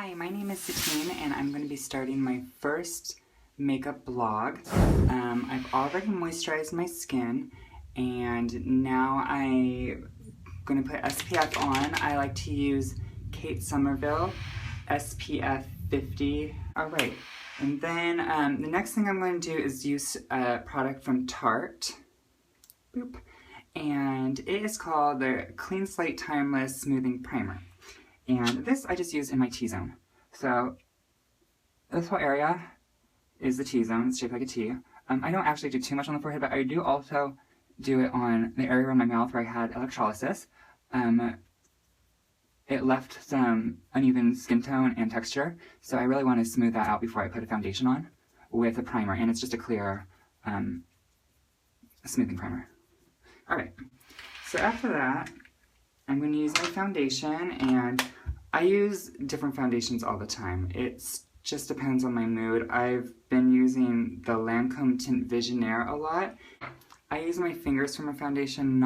Hi, my name is Satine and I'm going to be starting my first makeup blog. I've already moisturized my skin and now I'm going to put SPF on. I like to use Kate Somerville SPF 50. Alright, and then the next thing I'm going to do is use a product from Tarte. Boop. And it is called the Clean Slate Timeless Smoothing Primer. And this I just use in my T-zone. So this whole area is the T-zone. It's shaped like a T. I don't actually do too much on the forehead, but I do also do it on the area around my mouth where I had electrolysis. It left some uneven skin tone and texture, so I really want to smooth that out before I put a foundation on with a primer, and it's just a clear smoothing primer. Alright, so after that, I'm going to use my foundation, and I use different foundations all the time. It just depends on my mood. I've been using the Lancome Tint Visionaire a lot. I use my fingers for my foundation,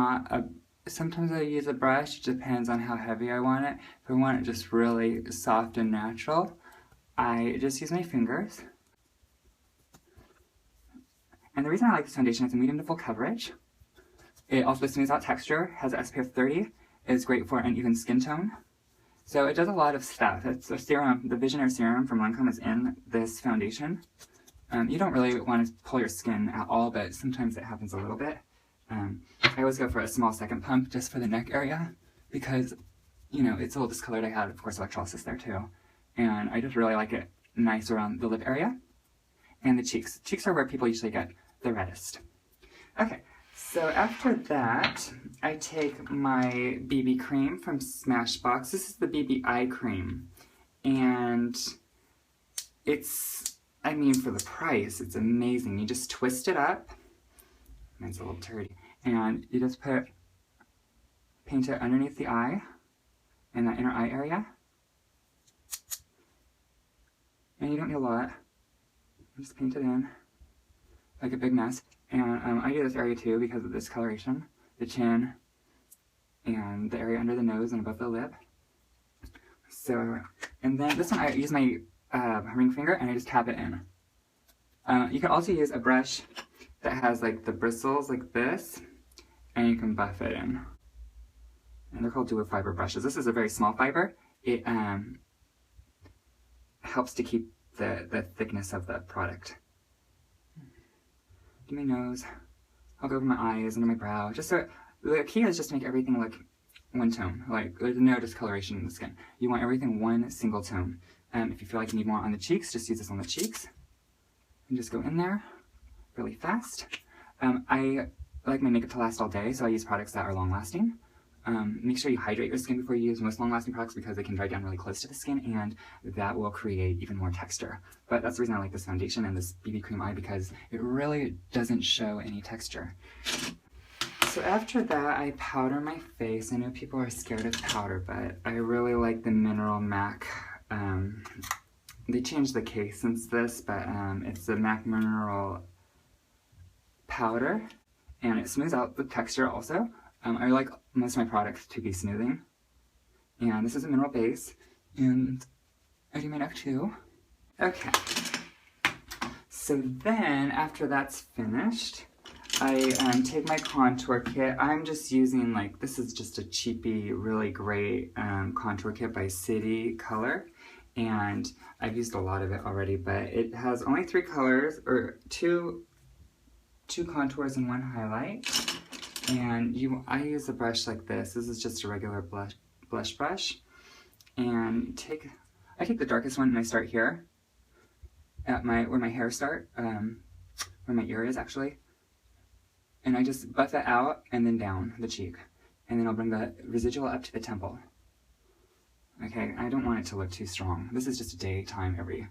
sometimes I use a brush. It depends on how heavy I want it. If I want it just really soft and natural, I just use my fingers. And the reason I like this foundation is it's a medium to full coverage. It also smooths out texture, has SPF 30, is great for an even skin tone. So it does a lot of stuff. It's a serum, the Visionaire serum from Lancome is in this foundation. You don't really want to pull your skin at all, but sometimes it happens a little bit. I always go for a small second pump just for the neck area because, you know, it's a little discolored. I had, of course, electrolysis there too. And I just really like it nice around the lip area and the cheeks. Cheeks are where people usually get the reddest. Okay. So after that, I take my BB cream from Smashbox. This is the BB eye cream. And it's, I mean, for the price, it's amazing. You just twist it up. Mine's a little dirty. And you just paint it underneath the eye, in that inner eye area. And you don't need a lot. Just paint it in, like a big mess. And I do this area too because of this coloration, the chin, and the area under the nose and above the lip. So, and then this one I use my ring finger and I just tap it in. You can also use a brush that has like the bristles like this, and you can buff it in. And they're called dual fiber brushes. This is a very small fiber. It helps to keep the thickness of the product. Do my nose. I'll go over my eyes, under my brow. Just so the key is just to make everything look one tone. Like there's no discoloration in the skin. You want everything one single tone. If you feel like you need more on the cheeks, just use this on the cheeks. And just go in there really fast. I like my makeup to last all day, so I use products that are long lasting. Make sure you hydrate your skin before you use most long-lasting products because they can dry down really close to the skin and that will create even more texture. But that's the reason I like this foundation and this BB cream eye because it really doesn't show any texture. So after that, I powder my face. I know people are scared of powder, but I really like the Mineral MAC. They changed the case since this, but it's the MAC Mineral powder and it smooths out the texture also. I like most of my products to be smoothing. And this is a mineral base. And I do my neck too. Okay. So then, after that's finished, I take my contour kit. I'm just using like, this is just a cheapy, really great contour kit by City Color. And I've used a lot of it already, but it has only 3 colors, or two contours and 1 highlight. And I use a brush like this. This is just a regular blush brush. And I take the darkest one and I start here at where my hair start, where my ear is actually. And I just buff it out and then down the cheek. And then I'll bring the residual up to the temple. Okay, I don't want it to look too strong. This is just a daytime, every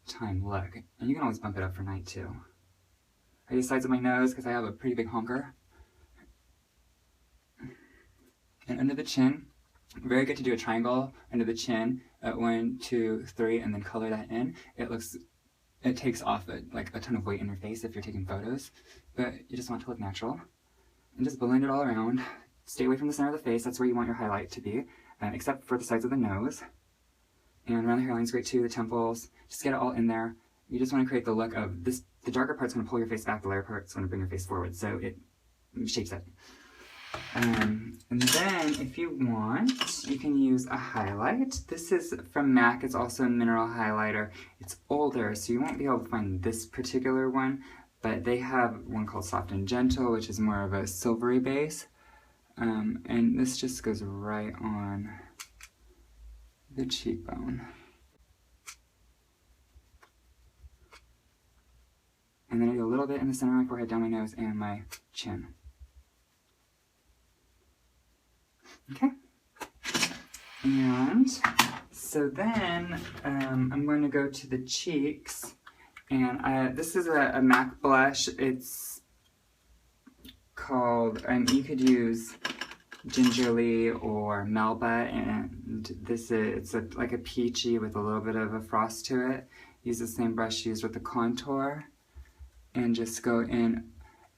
time look. And you can always bump it up for night too. I use sides of my nose because I have a pretty big honker. And under the chin, very good to do a triangle under the chin at 1, 2, 3, and then color that in. It takes off like a ton of weight in your face if you're taking photos, but you just want it to look natural. And just blend it all around. Stay away from the center of the face, that's where you want your highlight to be, except for the sides of the nose. And around the hairline is great too, the temples. Just get it all in there. You just want to create the look of this. The darker part's going to pull your face back, the lighter part's going to bring your face forward, so it shapes it. And then, if you want, you can use a highlight. This is from MAC. It's also a mineral highlighter. It's older, so you won't be able to find this particular one, but they have one called Soft and Gentle, which is more of a silvery base. And this just goes right on the cheekbone. And then I do a little bit in the center of my forehead, down my nose, and my chin. Okay. And so then I'm going to go to the cheeks. And this is a MAC blush. It's called, you could use Gingerly or Melba, and it's like a peachy with a little bit of a frost to it. Use the same brush used with the contour, and just go in.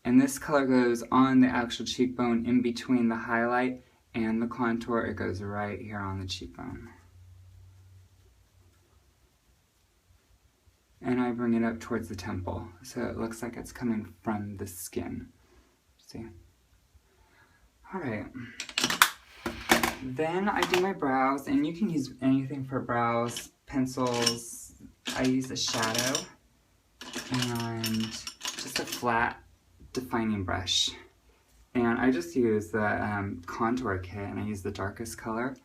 And this color goes on the actual cheekbone in between the highlight and the contour. It goes right here on the cheekbone. And I bring it up towards the temple, so it looks like it's coming from the skin. See? Alright. Then I do my brows, and you can use anything for brows, pencils. I use a shadow, and just a flat defining brush. And I just use the contour kit, and I use the darkest color.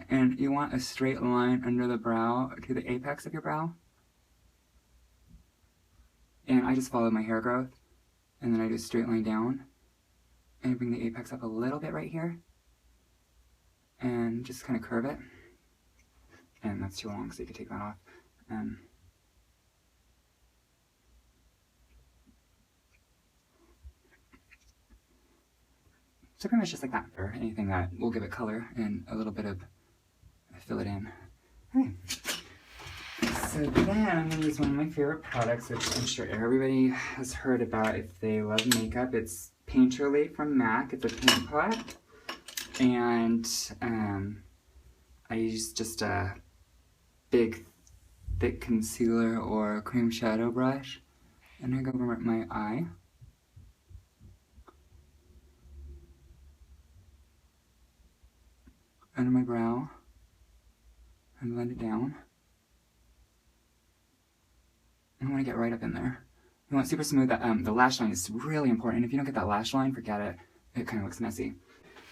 And you want a straight line under the brow to the apex of your brow. And I just follow my hair growth, and then I do a straight line down, and I bring the apex up a little bit right here, and just kind of curve it. And that's too long, so you can take that off. So pretty much just like that, or anything that will give it color and a little bit of fill it in. Okay. So then I'm going to use one of my favorite products, which I'm sure everybody has heard about if they love makeup. It's Painterly from MAC. It's a paint pot. And I use just a big, thick concealer or cream shadow brush. And I go over my eye. Under my brow. And blend it down. And I want to get right up in there. You want super smooth. The lash line is really important. If you don't get that lash line, forget it. It kind of looks messy.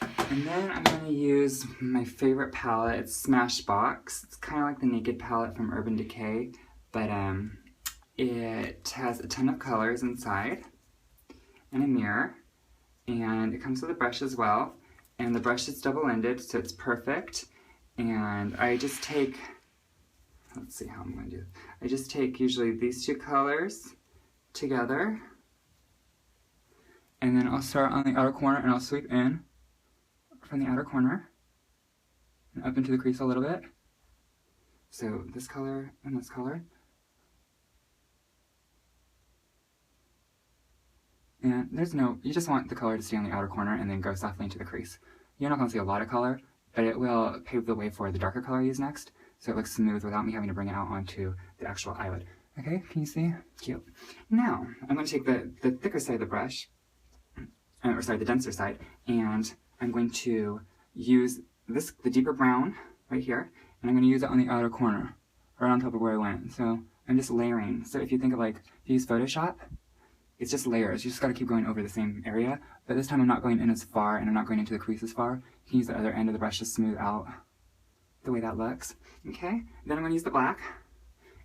And then I'm going to use my favorite palette. It's Smashbox. It's kind of like the Naked palette from Urban Decay, but it has a ton of colors inside and a mirror. And it comes with a brush as well. And the brush is double-ended, so it's perfect. And I just take, let's see how I'm going to do it. I just take usually these two colors together, and then I'll start on the outer corner and I'll sweep in from the outer corner and up into the crease a little bit. So this color and this color. And you just want the color to stay on the outer corner and then go softly into the crease. You're not going to see a lot of color, but it will pave the way for the darker color I use next, so it looks smooth without me having to bring it out onto the actual eyelid. Okay, can you see? Cute. Now, I'm going to take the thicker side of the brush, the denser side, and I'm going to use the deeper brown right here, and I'm going to use it on the outer corner, right on top of where I went. So I'm just layering. So if you think of if you use Photoshop, it's just layers. You just got to keep going over the same area, but this time I'm not going in as far, and I'm not going into the crease as far. You can use the other end of the brush to smooth out the way that looks. Okay, then I'm going to use the black,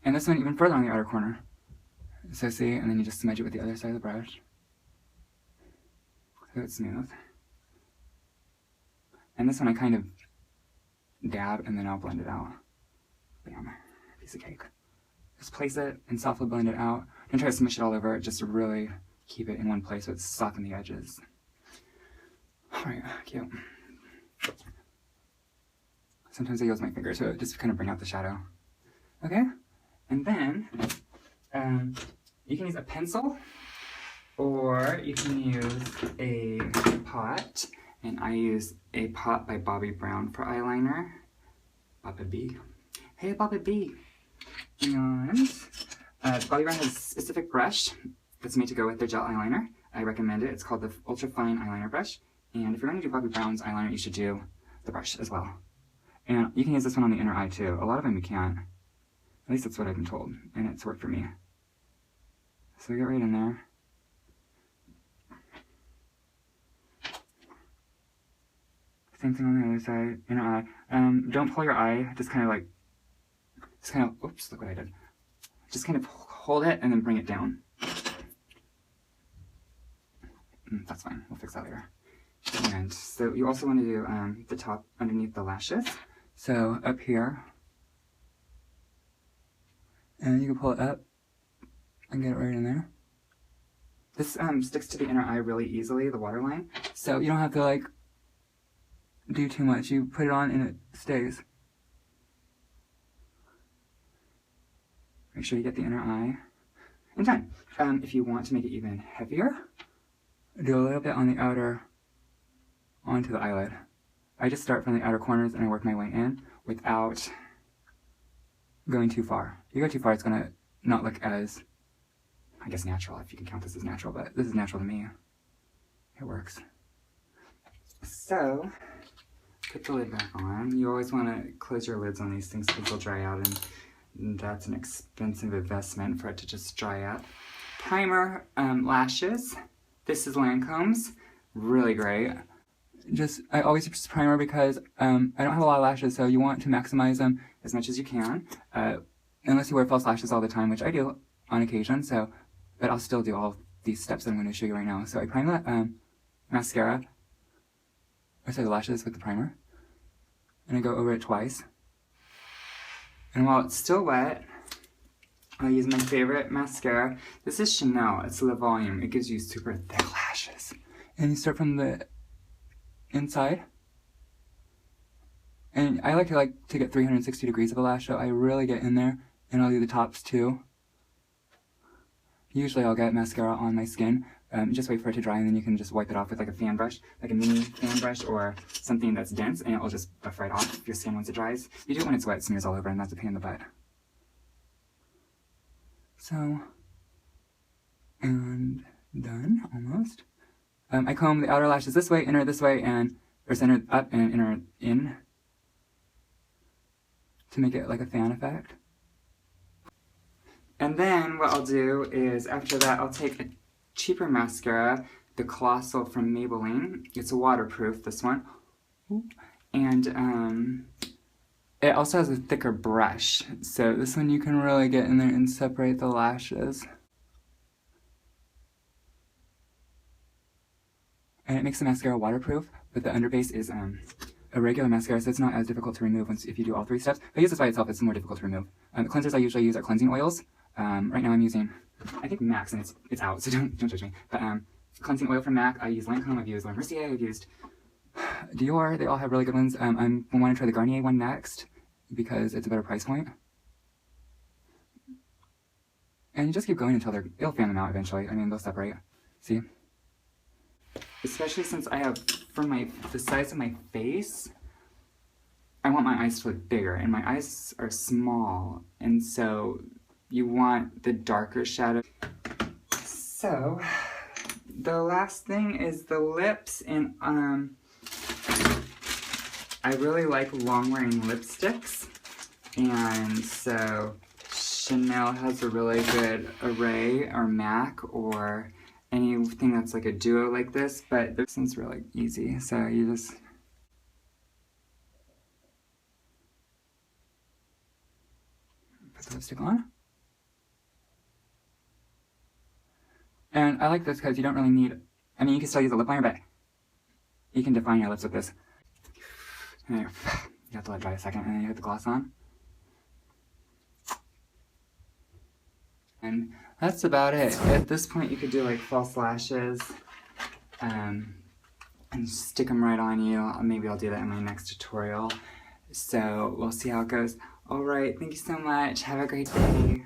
and this one even further on the outer corner. So see, and then you just smudge it with the other side of the brush, so it's smooth. And this one I kind of dab, and then I'll blend it out. Bam, piece of cake. Just place it and softly blend it out. Don't try to smush it all over, just to really keep it in one place so it's soften the edges. Alright, cute. Sometimes I use my finger to just kind of bring out the shadow. Okay? And then, you can use a pencil, or you can use a pot. And I use a pot by Bobbi Brown for eyeliner. Papa B. Hey, Papa B. And the Bobbi Brown has a specific brush that's made to go with their gel eyeliner. I recommend it. It's called the Ultra Fine Eyeliner Brush. And if you're going to do Bobbi Brown's eyeliner, you should do the brush as well. And you can use this one on the inner eye too. A lot of them you can't. At least that's what I've been told. And it's worked for me. So get right in there. Same thing on the other side, inner eye. Don't pull your eye, just kind of, oops, look what I did. Just kind of hold it and then bring it down. That's fine, we'll fix that later. And so you also want to do the top underneath the lashes. So up here, and you can pull it up and get it right in there. This sticks to the inner eye really easily, the waterline. So you don't have to like do too much. You put it on and it stays. Make sure you get the inner eye in time. If you want to make it even heavier, do a little bit on the outer onto the eyelid. I just start from the outer corners and I work my way in without going too far. If you go too far, it's gonna not look as, I guess, natural, if you can count this as natural, but this is natural to me. It works. So, put the lid back on. You always want to close your lids on these things because they'll dry out, and that's an expensive investment for it to just dry out. Primer, lashes. This is Lancome's. Really great. I always use primer because I don't have a lot of lashes, so you want to maximize them as much as you can. Unless you wear false lashes all the time, which I do on occasion, but I'll still do all these steps that I'm going to show you right now. So I prime that mascara, or sorry, the lashes with the primer, and I go over it twice. And while it's still wet, I'll use my favorite mascara. This is Chanel. It's Le Volume. It gives you super thick lashes. And you start from the inside. And I like to get 360 degrees of a lash, so I really get in there, and I'll do the tops too. Usually I'll get mascara on my skin. Just wait for it to dry, and then you can just wipe it off with like a fan brush, like a mini fan brush or something that's dense, and it will just buff right off your skin once it dries. You do it when it's wet, it smears all over, and that's a pain in the butt. So, and done, almost. I comb the outer lashes this way, inner this way, or center up and inner in to make it like a fan effect. And then what I'll do is, after that, I'll take a cheaper mascara, the Colossal from Maybelline. It's waterproof, this one. And it also has a thicker brush. So this one you can really get in there and separate the lashes. And it makes the mascara waterproof, but the underbase is a regular mascara, so it's not as difficult to remove if you do all three steps. If I use this by itself, it's more difficult to remove. The cleansers I usually use are cleansing oils. Right now I'm using, I think MAC's, and it's out, so don't judge me. But cleansing oil from MAC, I use Lancome, I've used La Mercier, I've used Dior. They all have really good ones. I want to try the Garnier one next because it's a better price point. And you just keep going until it'll fan them out eventually. I mean, they'll separate. See? Especially since I have, for the size of my face, I want my eyes to look bigger, and my eyes are small, and so you want the darker shadow. So, the last thing is the lips, and I really like long-wearing lipsticks, and so Chanel has a really good array, or MAC, or anything that's like a duo like this, but this one's really easy, so you just put the lipstick on. And I like this because you don't really need, I mean, you can still use a lip liner, but you can define your lips with this. And you have to let it dry a second, and then you put the gloss on. And that's about it. At this point, you could do like false lashes and stick them right on you. Maybe I'll do that in my next tutorial. So we'll see how it goes. Alright, thank you so much. Have a great day.